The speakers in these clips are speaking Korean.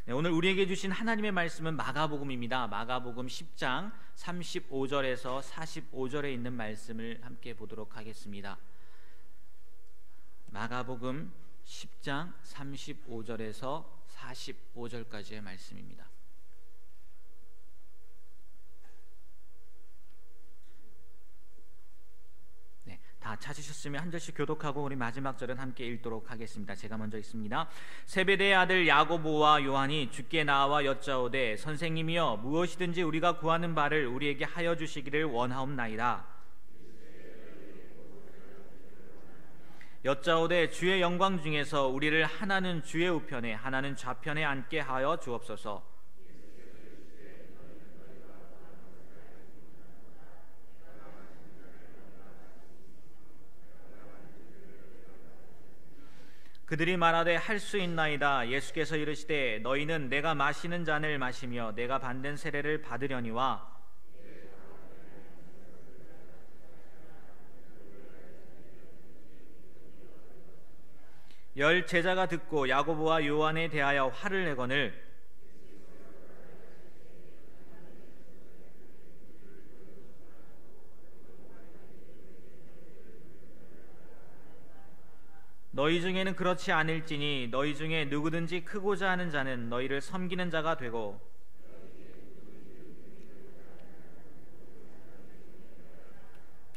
네, 오늘 우리에게 주신 하나님의 말씀은 마가복음입니다. 마가복음 10장 35절에서 45절에 있는 말씀을 함께 보도록 하겠습니다. 마가복음 10장 35절에서 45절까지의 말씀입니다. 다 찾으셨으면 한 절씩 교독하고 우리 마지막 절은 함께 읽도록 하겠습니다. 제가 먼저 읽습니다. 세베대의 아들 야고보와 요한이 주께 나와 여짜오되 선생님이여 무엇이든지 우리가 구하는 바를 우리에게 하여 주시기를 원하옵나이다. 여짜오되 주의 영광 중에서 우리를 하나는 주의 우편에 하나는 좌편에 앉게 하여 주옵소서. 그들이 말하되 할 수 있나이다. 예수께서 이르시되 너희는 내가 마시는 잔을 마시며 내가 받는 세례를 받으려니와 열 제자가 듣고 야고보와 요한에 대하여 화를 내거늘 너희 중에는 그렇지 않을지니 너희 중에 누구든지 크고자 하는 자는 너희를 섬기는 자가 되고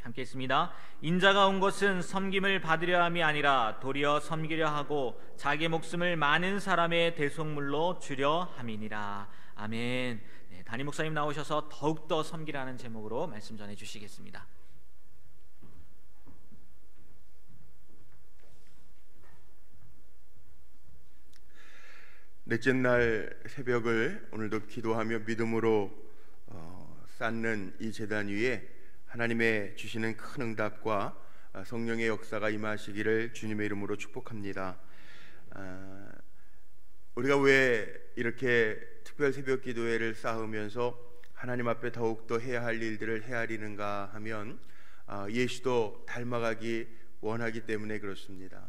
함께 있습니다. 인자가 온 것은 섬김을 받으려 함이 아니라 도리어 섬기려 하고 자기 목숨을 많은 사람의 대속물로 주려 함이니라. 아멘. 네, 담임 목사님 나오셔서 더욱더 섬기라는 제목으로 말씀 전해 주시겠습니다. 넷째 날 새벽을 오늘도 기도하며 믿음으로 쌓는 이 제단 위에 하나님의 주시는 큰 응답과 성령의 역사가 임하시기를 주님의 이름으로 축복합니다. 우리가 왜 이렇게 특별 새벽 기도회를 쌓으면서 하나님 앞에 더욱더 해야 할 일들을 헤아리는가 하면 예수도 닮아가기 원하기 때문에 그렇습니다.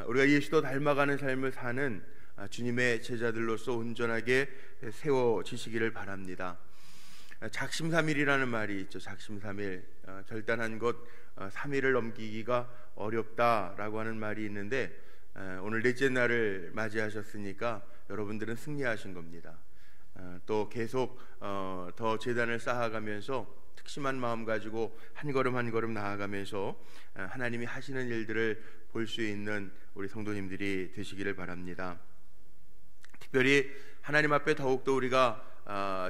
우리가 예수도 닮아가는 삶을 사는 주님의 제자들로서 온전하게 세워지시기를 바랍니다. 작심삼일이라는 말이 있죠. 작심삼일, 결단한 것 3일을 넘기기가 어렵다라고 하는 말이 있는데 오늘 넷째 날을 맞이하셨으니까 여러분들은 승리하신 겁니다. 또 계속 더 제단을 쌓아가면서 특심한 마음 가지고 한 걸음 한 걸음 나아가면서 하나님이 하시는 일들을 볼 수 있는 우리 성도님들이 되시기를 바랍니다. 특별히 하나님 앞에 더욱더 우리가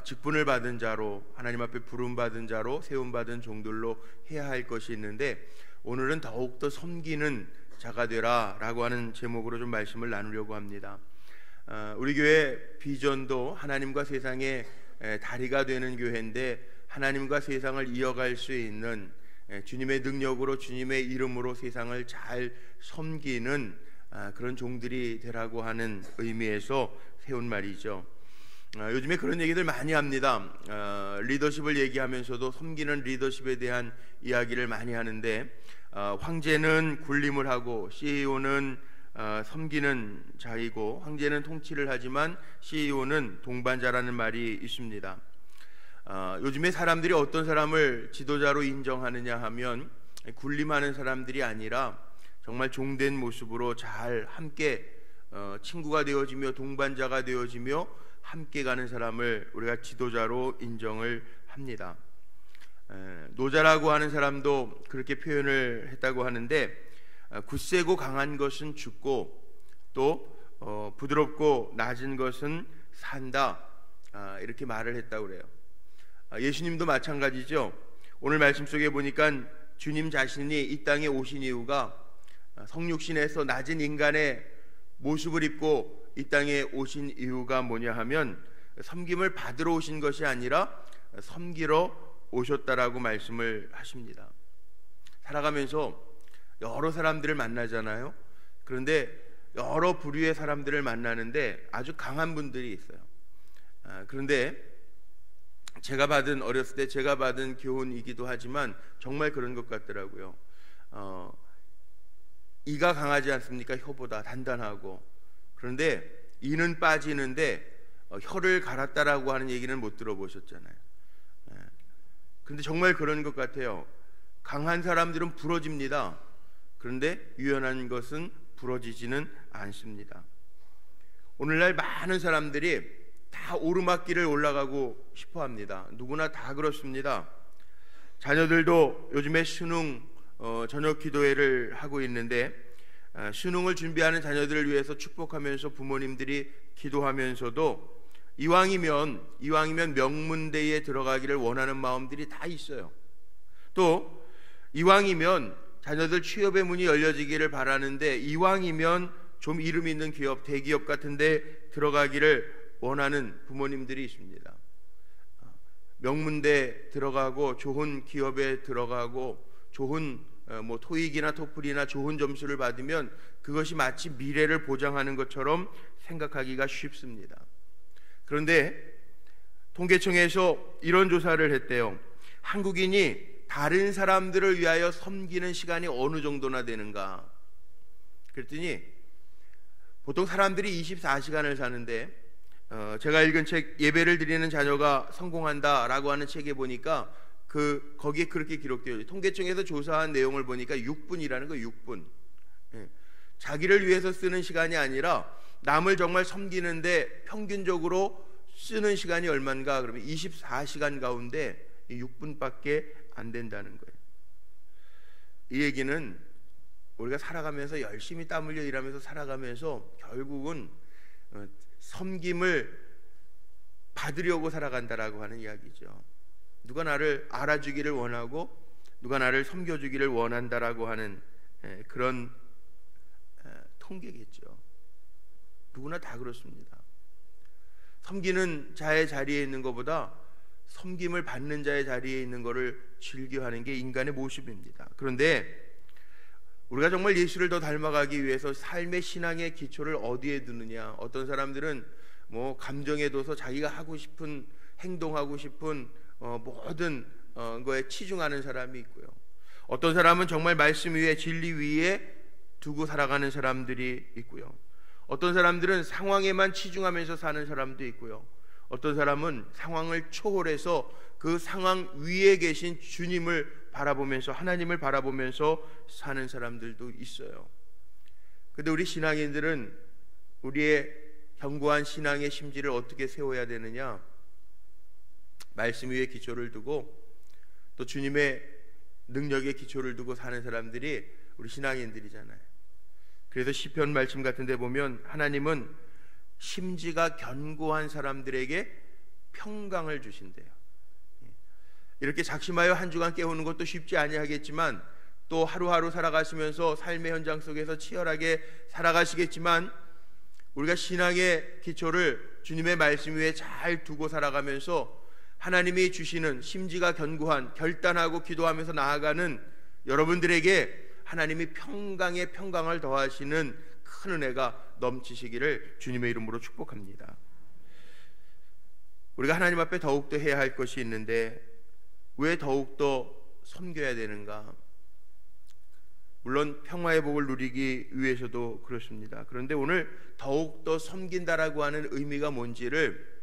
직분을 받은 자로, 하나님 앞에 부름받은 자로, 세움받은 종들로 해야 할 것이 있는데 오늘은 더욱더 섬기는 자가 되라 라고 하는 제목으로 좀 말씀을 나누려고 합니다. 우리 교회 비전도 하나님과 세상의 다리가 되는 교회인데 하나님과 세상을 이어갈 수 있는 주님의 능력으로 주님의 이름으로 세상을 잘 섬기는 그런 종들이 되라고 하는 의미에서 세운 말이죠. 요즘에 그런 얘기들 많이 합니다. 리더십을 얘기하면서도 섬기는 리더십에 대한 이야기를 많이 하는데 황제는 군림을 하고 CEO는 섬기는 자이고 황제는 통치를 하지만 CEO는 동반자라는 말이 있습니다. 요즘에 사람들이 어떤 사람을 지도자로 인정하느냐 하면 군림하는 사람들이 아니라 정말 종된 모습으로 잘 함께 친구가 되어지며 동반자가 되어지며 함께 가는 사람을 우리가 지도자로 인정을 합니다. 노자라고 하는 사람도 그렇게 표현을 했다고 하는데 굳세고 강한 것은 죽고 또 부드럽고 낮은 것은 산다, 이렇게 말을 했다고 그래요. 예수님도 마찬가지죠. 오늘 말씀 속에 보니까 주님 자신이 이 땅에 오신 이유가 성육신에서 낮은 인간의 모습을 입고 이 땅에 오신 이유가 뭐냐 하면 섬김을 받으러 오신 것이 아니라 섬기러 오셨다라고 말씀을 하십니다. 살아가면서 여러 사람들을 만나잖아요. 그런데 여러 부류의 사람들을 만나는데 아주 강한 분들이 있어요. 그런데 어렸을 때 제가 받은 교훈이기도 하지만 정말 그런 것 같더라고요. 이가 강하지 않습니까? 혀보다 단단하고. 그런데 이는 빠지는데 혀를 갈았다라고 하는 얘기는 못 들어보셨잖아요. 그런데 정말 그런 것 같아요. 강한 사람들은 부러집니다. 그런데 유연한 것은 부러지지는 않습니다. 오늘날 많은 사람들이 다 오르막길을 올라가고 싶어 합니다. 누구나 다 그렇습니다. 자녀들도 요즘에 수능 저녁 기도회를 하고 있는데 수능을 준비하는 자녀들을 위해서 축복하면서 부모님들이 기도하면서도 이왕이면 명문대에 들어가기를 원하는 마음들이 다 있어요. 또 이왕이면 자녀들 취업의 문이 열려지기를 바라는데 이왕이면 좀 이름 있는 기업, 대기업 같은 데 들어가기를 원하는 부모님들이 있습니다. 명문대 들어가고 좋은 기업에 들어가고 좋은 토익이나 토플이나 좋은 점수를 받으면 그것이 마치 미래를 보장하는 것처럼 생각하기가 쉽습니다. 그런데 통계청에서 이런 조사를 했대요. 한국인이 다른 사람들을 위하여 섬기는 시간이 어느 정도나 되는가? 그랬더니 보통 사람들이 24시간을 사는데 제가 읽은 책 예배를 드리는 자녀가 성공한다라고 하는 책에 보니까 거기에 그렇게 기록되어 통계청에서 조사한 내용을 보니까 6분이라는 거예요. 6분. 자기를 위해서 쓰는 시간이 아니라 남을 정말 섬기는데 평균적으로 쓰는 시간이 얼마인가? 그러면 24시간 가운데 6분밖에 안 된다는 거예요. 이 얘기는 우리가 살아가면서 열심히 땀 흘려 일하면서 살아가면서 결국은 섬김을 받으려고 살아간다라고 하는 이야기죠. 누가 나를 알아주기를 원하고 누가 나를 섬겨주기를 원한다라고 하는 그런 통계겠죠. 누구나 다 그렇습니다. 섬기는 자의 자리에 있는 것보다 섬김을 받는 자의 자리에 있는 것을 즐겨하는 게 인간의 모습입니다. 그런데 우리가 정말 예수를 더 닮아가기 위해서 삶의 신앙의 기초를 어디에 두느냐? 어떤 사람들은 감정에 둬서 자기가 하고 싶은 행동하고 싶은 모든 거에 치중하는 사람이 있고요. 어떤 사람은 정말 말씀 위에 진리 위에 두고 살아가는 사람들이 있고요. 어떤 사람들은 상황에만 치중하면서 사는 사람도 있고요. 어떤 사람은 상황을 초월해서 그 상황 위에 계신 주님을 바라보면서 하나님을 바라보면서 사는 사람들도 있어요. 그런데 우리 신앙인들은 우리의 견고한 신앙의 심지를 어떻게 세워야 되느냐? 말씀 위에 기초를 두고 또 주님의 능력의 기초를 두고 사는 사람들이 우리 신앙인들이잖아요. 그래서 시편 말씀 같은 데 보면 하나님은 심지가 견고한 사람들에게 평강을 주신대요. 이렇게 작심하여 한 주간 깨우는 것도 쉽지 아니하겠지만 또 하루하루 살아가시면서 삶의 현장 속에서 치열하게 살아가시겠지만 우리가 신앙의 기초를 주님의 말씀 위에 잘 두고 살아가면서 하나님이 주시는 심지가 견고한 결단하고 기도하면서 나아가는 여러분들에게 하나님이 평강에 평강을 더하시는 큰 은혜가 넘치시기를 주님의 이름으로 축복합니다. 우리가 하나님 앞에 더욱더 해야 할 것이 있는데 왜 더욱더 섬겨야 되는가? 물론 평화의 복을 누리기 위해서도 그렇습니다. 그런데 오늘 더욱더 섬긴다라고 하는 의미가 뭔지를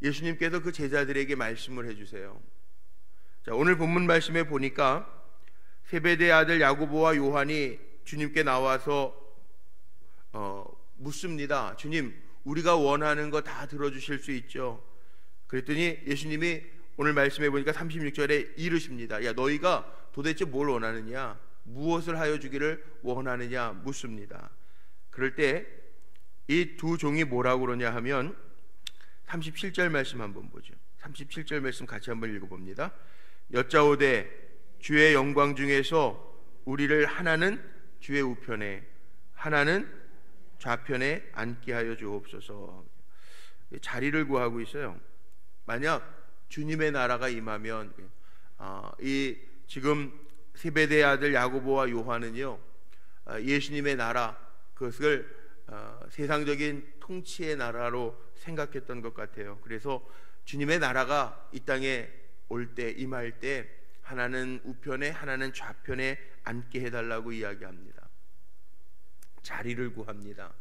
예수님께서 그 제자들에게 말씀을 해주세요. 자, 오늘 본문 말씀에 보니까 세베대의 아들 야고보와 요한이 주님께 나와서 묻습니다. 주님, 우리가 원하는 거 다 들어주실 수 있죠? 그랬더니 예수님이 오늘 말씀해 보니까 36절에 이르십니다. 야, 너희가 도대체 뭘 원하느냐? 무엇을 하여 주기를 원하느냐 묻습니다. 그럴 때 이 두 종이 뭐라고 그러냐 하면 37절 말씀 한번 보죠. 37절 말씀 같이 한번 읽어봅니다. 여짜오되 주의 영광 중에서 우리를 하나는 주의 우편에 하나는 좌편에 앉게 하여 주옵소서. 자리를 구하고 있어요. 만약 주님의 나라가 임하면 이 지금 세베대의 아들 야고보와 요한은요 예수님의 나라 그것을 세상적인 통치의 나라로 생각했던 것 같아요. 그래서 주님의 나라가 이 땅에 올 때 임할 때 하나는 우편에 하나는 좌편에 앉게 해달라고 이야기합니다. 자리를 구합니다.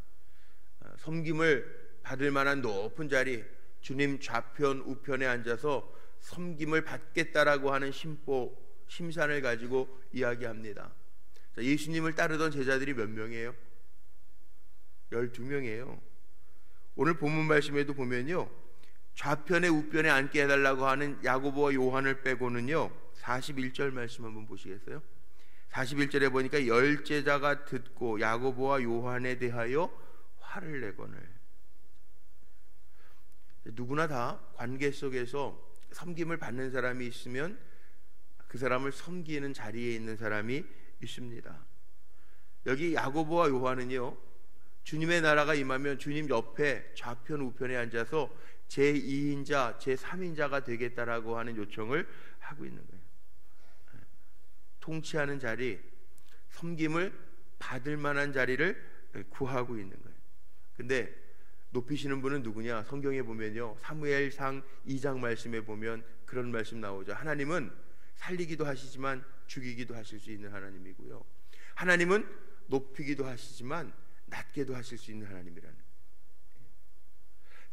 섬김을 받을 만한 높은 자리, 주님 좌편 우편에 앉아서 섬김을 받겠다라고 하는 심산을 가지고 이야기합니다. 자, 예수님을 따르던 제자들이 몇 명이에요? 12명이에요. 오늘 본문 말씀에도 보면요, 좌편에 우편에 앉게 해달라고 하는 야고보와 요한을 빼고는요 41절 말씀 한번 보시겠어요? 41절에 보니까 열 제자가 듣고 야고보와 요한에 대하여 화를 내거늘. 누구나 다 관계 속에서 섬김을 받는 사람이 있으면 그 사람을 섬기는 자리에 있는 사람이 있습니다. 여기 야고보와 요한은요, 주님의 나라가 임하면 주님 옆에 좌편 우편에 앉아서 제2인자 제3인자가 되겠다라고 하는 요청을 하고 있는 거예요. 통치하는 자리, 섬김을 받을 만한 자리를 구하고 있는 거예요. 근데 높이시는 분은 누구냐? 성경에 보면요, 사무엘상 2장 말씀에 보면 그런 말씀 나오죠. 하나님은 살리기도 하시지만 죽이기도 하실 수 있는 하나님이고요, 하나님은 높이기도 하시지만 낮게도 하실 수 있는 하나님이라는,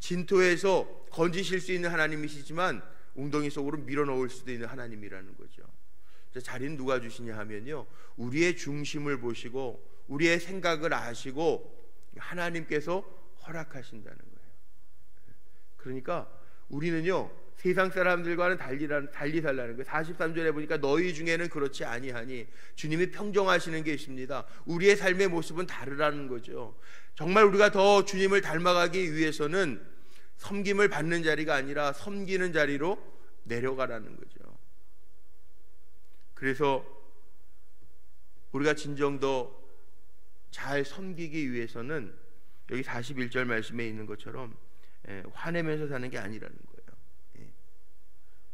진토에서 건지실 수 있는 하나님이시지만 웅덩이 속으로 밀어넣을 수도 있는 하나님이라는 거죠. 자리는 누가 주시냐 하면요, 우리의 중심을 보시고 우리의 생각을 아시고 하나님께서 허락하신다는 거예요. 그러니까 우리는요, 세상 사람들과는 달리 살라는 거예요. 43절에 보니까 너희 중에는 그렇지 아니하니, 주님이 평정하시는 게 있습니다. 우리의 삶의 모습은 다르라는 거죠. 정말 우리가 더 주님을 닮아가기 위해서는 섬김을 받는 자리가 아니라 섬기는 자리로 내려가라는 거죠. 그래서 우리가 진정 더 잘 섬기기 위해서는 여기 41절 말씀에 있는 것처럼 화내면서 사는 게 아니라는 거예요.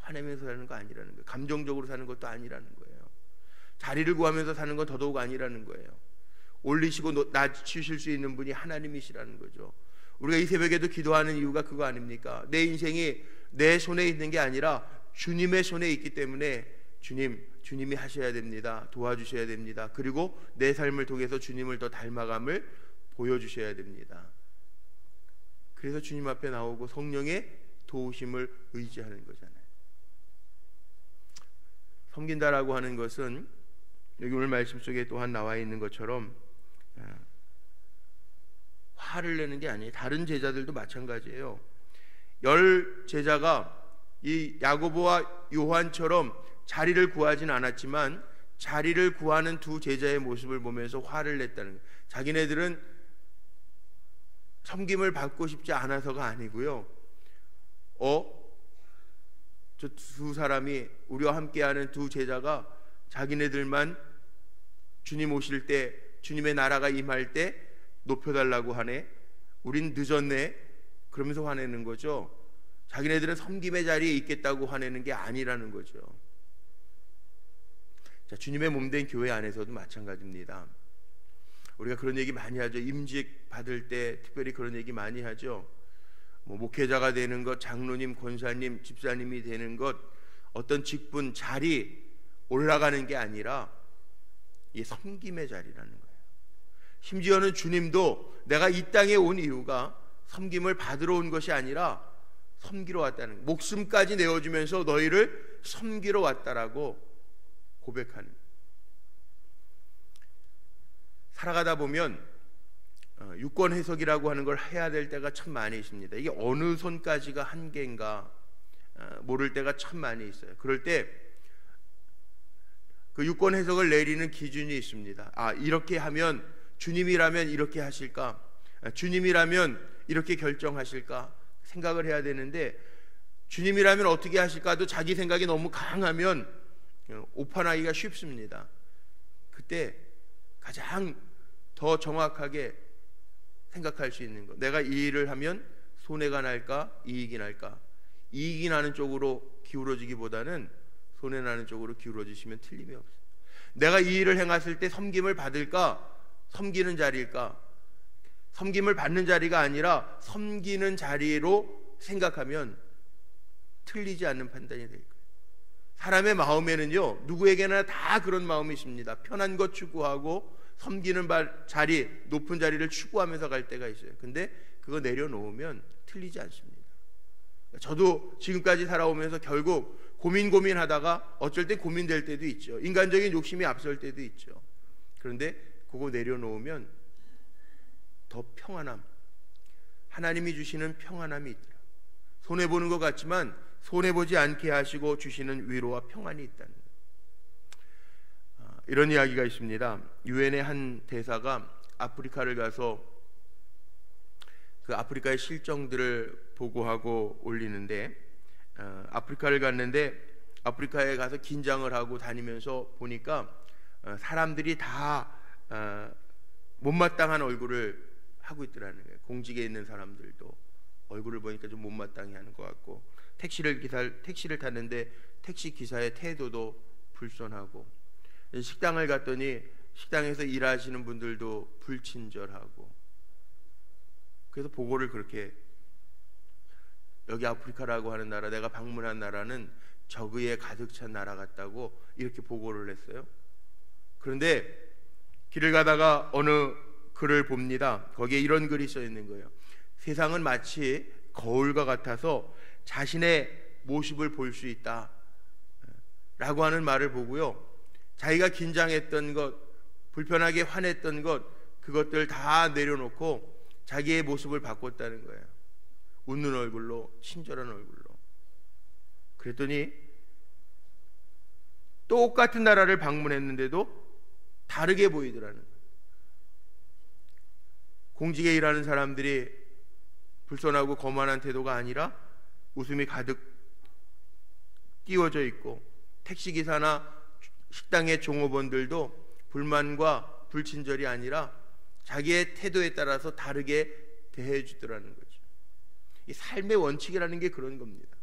화내면서 사는 거 아니라는 거예요. 감정적으로 사는 것도 아니라는 거예요. 자리를 구하면서 사는 건 더더욱 아니라는 거예요. 올리시고 낮추실 수 있는 분이 하나님이시라는 거죠. 우리가 이 새벽에도 기도하는 이유가 그거 아닙니까? 내 인생이 내 손에 있는 게 아니라 주님의 손에 있기 때문에 주님이 하셔야 됩니다. 도와주셔야 됩니다. 그리고 내 삶을 통해서 주님을 더 닮아감을 보여주셔야 됩니다. 그래서 주님 앞에 나오고 성령의 도우심을 의지하는 거잖아요. 섬긴다라고 하는 것은 여기 오늘 말씀 속에 또한 나와 있는 것처럼 화를 내는 게 아니에요. 다른 제자들도 마찬가지예요. 10 제자가 이 야고보와 요한처럼 자리를 구하진 않았지만 자리를 구하는 두 제자의 모습을 보면서 화를 냈다는 거예요. 자기네들은 섬김을 받고 싶지 않아서가 아니고요, 저 두 사람이, 우리와 함께하는 두 제자가 자기네들만 주님 오실 때, 주님의 나라가 임할 때 높여달라고 하네, 우린 늦었네, 그러면서 화내는 거죠. 자기네들은 섬김의 자리에 있겠다고 화내는 게 아니라는 거죠. 자, 주님의 몸된 교회 안에서도 마찬가지입니다. 우리가 그런 얘기 많이 하죠. 임직 받을 때 특별히 그런 얘기 많이 하죠. 목회자가 되는 것, 장로님, 권사님, 집사님이 되는 것, 어떤 직분, 자리 올라가는 게 아니라 이 섬김의 자리라는 거예요. 심지어는 주님도 내가 이 땅에 온 이유가 섬김을 받으러 온 것이 아니라 섬기러 왔다는 거예요. 목숨까지 내어주면서 너희를 섬기러 왔다라고 고백하는. 살아가다 보면 유권 해석이라고 하는 걸 해야 될 때가 참 많이 있습니다. 이게 어느 선까지가 한계인가 모를 때가 참 많이 있어요. 그럴 때 그 유권 해석을 내리는 기준이 있습니다. 이렇게 하면, 주님이라면 이렇게 하실까, 주님이라면 이렇게 결정하실까 생각을 해야 되는데, 주님이라면 어떻게 하실까도 자기 생각이 너무 강하면 오판하기가 쉽습니다. 그때 가장 더 정확하게 생각할 수 있는 것, 내가 이 일을 하면 손해가 날까 이익이 날까, 이익이 나는 쪽으로 기울어지기보다는 손해 나는 쪽으로 기울어지시면 틀림이 없어요. 내가 이 일을 행했을 때 섬김을 받을까, 섬기는 자리일까, 섬김을 받는 자리가 아니라 섬기는 자리로 생각하면 틀리지 않는 판단이 될 거예요. 사람의 마음에는요, 누구에게나 다 그런 마음이 있습니다. 편한 것 추구하고 섬기는 자리, 높은 자리를 추구하면서 갈 때가 있어요. 근데 그거 내려놓으면 틀리지 않습니다. 저도 지금까지 살아오면서 결국 고민하다가 어쩔 때 고민될 때도 있죠. 인간적인 욕심이 앞설 때도 있죠. 그런데 그거 내려놓으면 더 평안함, 하나님이 주시는 평안함이 있더라. 손해보는 것 같지만 손해보지 않게 하시고 주시는 위로와 평안이 있다는 거예요. 이런 이야기가 있습니다. 유엔의 한 대사가 아프리카를 가서 그 아프리카의 실정들을 보고하고 올리는데, 아프리카를 갔는데 아프리카에 가서 긴장을 하고 다니면서 보니까 사람들이 다 못마땅한 얼굴을 하고 있더라는 거예요. 공직에 있는 사람들도 얼굴을 보니까 좀 못마땅해 하는 것 같고, 택시를 탔는데 택시 기사의 태도도 불손하고, 식당을 갔더니 식당에서 일하시는 분들도 불친절하고, 그래서 보고를 그렇게, 여기 아프리카라고 하는 나라, 내가 방문한 나라는 적의에 가득 찬 나라 같다고 이렇게 보고를 했어요. 그런데 길을 가다가 어느 글을 봅니다. 거기에 이런 글이 써 있는 거예요. 세상은 마치 거울과 같아서 자신의 모습을 볼 수 있다 라고 하는 말을 보고요, 자기가 긴장했던 것, 불편하게 화냈던 것, 그것들 다 내려놓고 자기의 모습을 바꿨다는 거예요. 웃는 얼굴로, 친절한 얼굴로. 그랬더니 똑같은 나라를 방문했는데도 다르게 보이더라는 거예요. 공직에 일하는 사람들이 불손하고 거만한 태도가 아니라 웃음이 가득 끼워져 있고, 택시기사나 식당의 종업원들도 불만과 불친절이 아니라 자기의 태도에 따라서 다르게 대해 주더라는 거죠. 이 삶의 원칙이라는 게 그런 겁니다.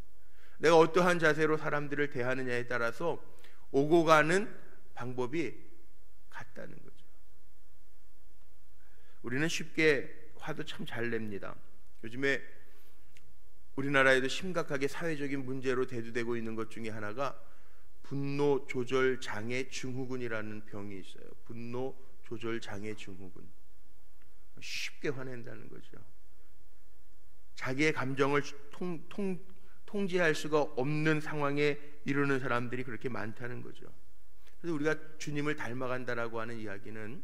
내가 어떠한 자세로 사람들을 대하느냐에 따라서 오고 가는 방법이 같다는 거죠. 우리는 쉽게 화도 참 잘 냅니다. 요즘에 우리나라에도 심각하게 사회적인 문제로 대두되고 있는 것 중에 하나가 분노 조절 장애 증후군이라는 병이 있어요. 분노 조절 장애 증후군. 쉽게 화낸다는 거죠. 자기의 감정을 통제할 수가 없는 상황에 이르는 사람들이 그렇게 많다는 거죠. 그래서 우리가 주님을 닮아간다라고 하는 이야기는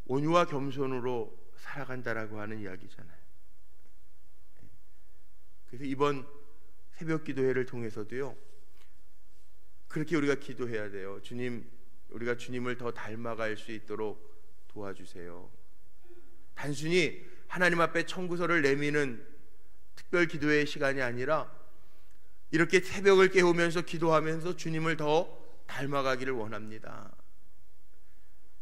온유와 겸손으로 살아간다라고 하는 이야기잖아요. 그래서 이번 새벽 기도회를 통해서도요, 그렇게 우리가 기도해야 돼요. 주님, 우리가 주님을 더 닮아갈 수 있도록 도와주세요. 단순히 하나님 앞에 청구서를 내미는 특별 기도회의 시간이 아니라 이렇게 새벽을 깨우면서 기도하면서 주님을 더 닮아가기를 원합니다.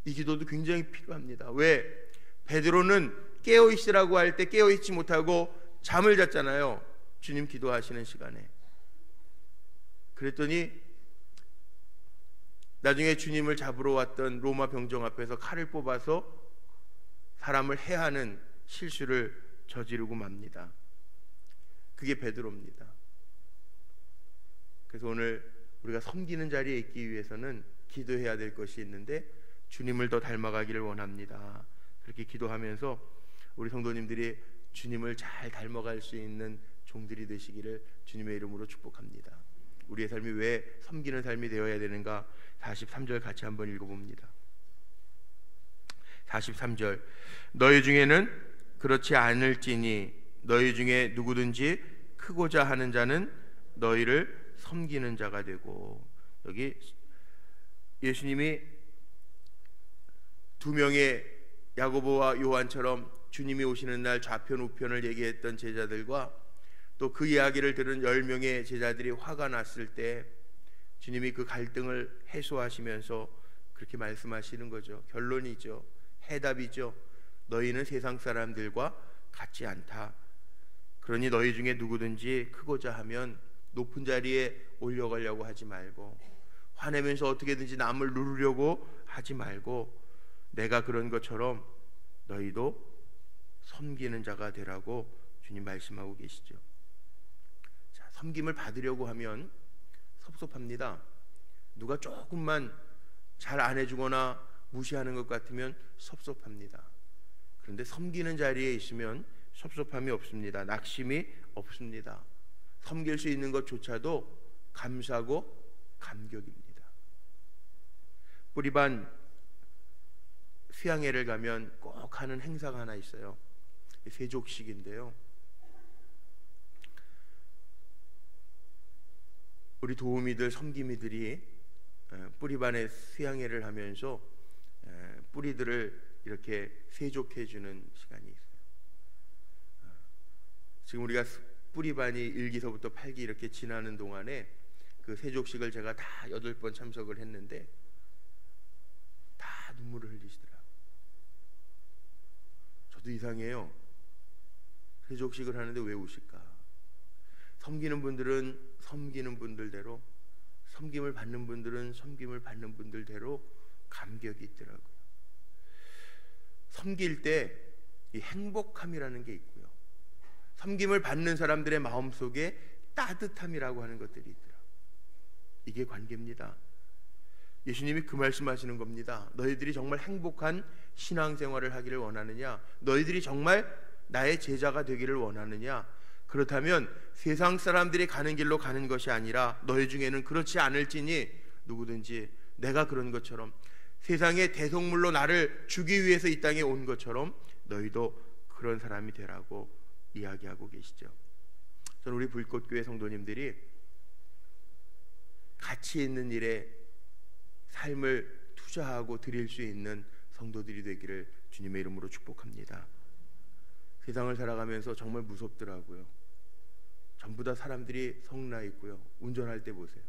이 기도도 굉장히 필요합니다. 왜? 베드로는 깨어있으라고 할 때 깨어있지 못하고 잠을 잤잖아요. 주님 기도하시는 시간에. 그랬더니 나중에 주님을 잡으러 왔던 로마 병정 앞에서 칼을 뽑아서 사람을 해하는 실수를 저지르고 맙니다. 그게 베드로입니다. 그래서 오늘 우리가 섬기는 자리에 있기 위해서는 기도해야 될 것이 있는데, 주님을 더 닮아가기를 원합니다. 그렇게 기도하면서 우리 성도님들이 주님을 잘 닮아갈 수 있는 종들이 되시기를 주님의 이름으로 축복합니다. 우리의 삶이 왜 섬기는 삶이 되어야 되는가? 43절 같이 한번 읽어봅니다. 43절, 너희 중에는 그렇지 않을지니 너희 중에 누구든지 크고자 하는 자는 너희를 섬기는 자가 되고. 여기 예수님이 두 명의 야고보와 요한처럼 주님이 오시는 날 좌편 우편을 얘기했던 제자들과 또 그 이야기를 들은 10명의 제자들이 화가 났을 때 주님이 그 갈등을 해소하시면서 그렇게 말씀하시는 거죠. 결론이죠. 해답이죠. 너희는 세상 사람들과 같지 않다. 그러니 너희 중에 누구든지 크고자 하면 높은 자리에 올려가려고 하지 말고, 화내면서 어떻게든지 남을 누르려고 하지 말고, 내가 그런 것처럼 너희도 섬기는 자가 되라고 주님 말씀하고 계시죠. 자, 섬김을 받으려고 하면 섭섭합니다. 누가 조금만 잘 안 해주거나 무시하는 것 같으면 섭섭합니다. 그런데 섬기는 자리에 있으면 섭섭함이 없습니다. 낙심이 없습니다. 섬길 수 있는 것조차도 감사하고 감격입니다. 뿌리반 수양회를 가면 꼭 하는 행사가 하나 있어요. 세족식인데요. 우리 도우미들, 섬기미들이 뿌리반의 수양회를 하면서 뿌리들을 이렇게 세족해 주는 시간이 있어요. 지금 우리가 뿌리반이 1기서부터 8기 이렇게 지나는 동안에 그 세족식을 제가 다 8번 참석을 했는데 다 눈물을 흘리시더라고요. 저도 이상해요. 세족식을 하는데 왜 우실까? 섬기는 분들은 섬기는 분들대로, 섬김을 받는 분들은 섬김을 받는 분들대로 감격이 있더라고요. 섬길 때 이 행복함이라는 게 있고요, 섬김을 받는 사람들의 마음속에 따뜻함이라고 하는 것들이 있더라고요. 이게 관계입니다. 예수님이 그 말씀하시는 겁니다. 너희들이 정말 행복한 신앙생활을 하기를 원하느냐? 너희들이 정말 나의 제자가 되기를 원하느냐? 그렇다면 세상 사람들이 가는 길로 가는 것이 아니라 너희 중에는 그렇지 않을지니 누구든지 내가 그런 것처럼 세상의 대속물로 나를 주기 위해서 이 땅에 온 것처럼 너희도 그런 사람이 되라고 이야기하고 계시죠. 저는 우리 불꽃교회 성도님들이 가치 있는 일에 삶을 투자하고 드릴 수 있는 성도들이 되기를 주님의 이름으로 축복합니다. 세상을 살아가면서 정말 무섭더라고요. 전부 다 사람들이 성나 있고요. 운전할 때 보세요.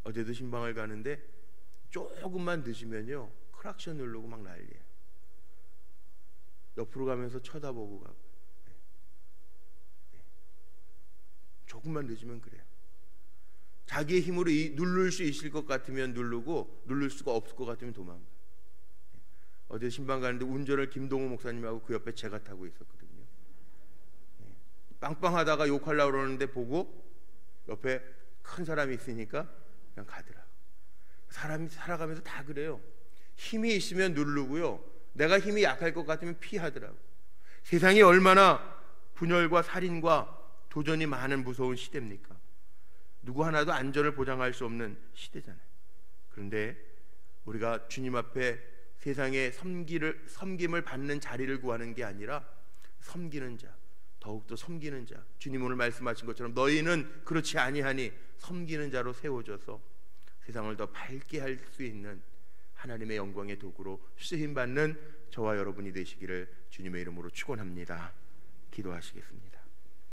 어제도 신방을 가는데 조금만 늦으면요 크락션 누르고 막 난리예요. 옆으로 가면서 쳐다보고 가고. 조금만 늦으면 그래요. 자기의 힘으로 누를 수 있을 것 같으면 누르고 누를 수가 없을 것 같으면 도망가요. 어제 신방 가는데 운전을 김동호 목사님하고 그 옆에 제가 타고 있었거든요. 빵빵하다가 욕하려고 그러는데 보고 옆에 큰 사람이 있으니까 그냥 가더라. 사람이 살아가면서 다 그래요. 힘이 있으면 누르고요, 내가 힘이 약할 것 같으면 피하더라고. 세상이 얼마나 분열과 살인과 도전이 많은 무서운 시대입니까? 누구 하나도 안전을 보장할 수 없는 시대잖아요. 그런데 우리가 주님 앞에 세상에 섬김을 받는 자리를 구하는 게 아니라 섬기는 자, 더욱더 섬기는 자, 주님 오늘 말씀하신 것처럼 너희는 그렇지 아니하니 섬기는 자로 세워져서 세상을 더 밝게 할 수 있는 하나님의 영광의 도구로 쓰임받는 저와 여러분이 되시기를 주님의 이름으로 축원합니다. 기도하시겠습니다.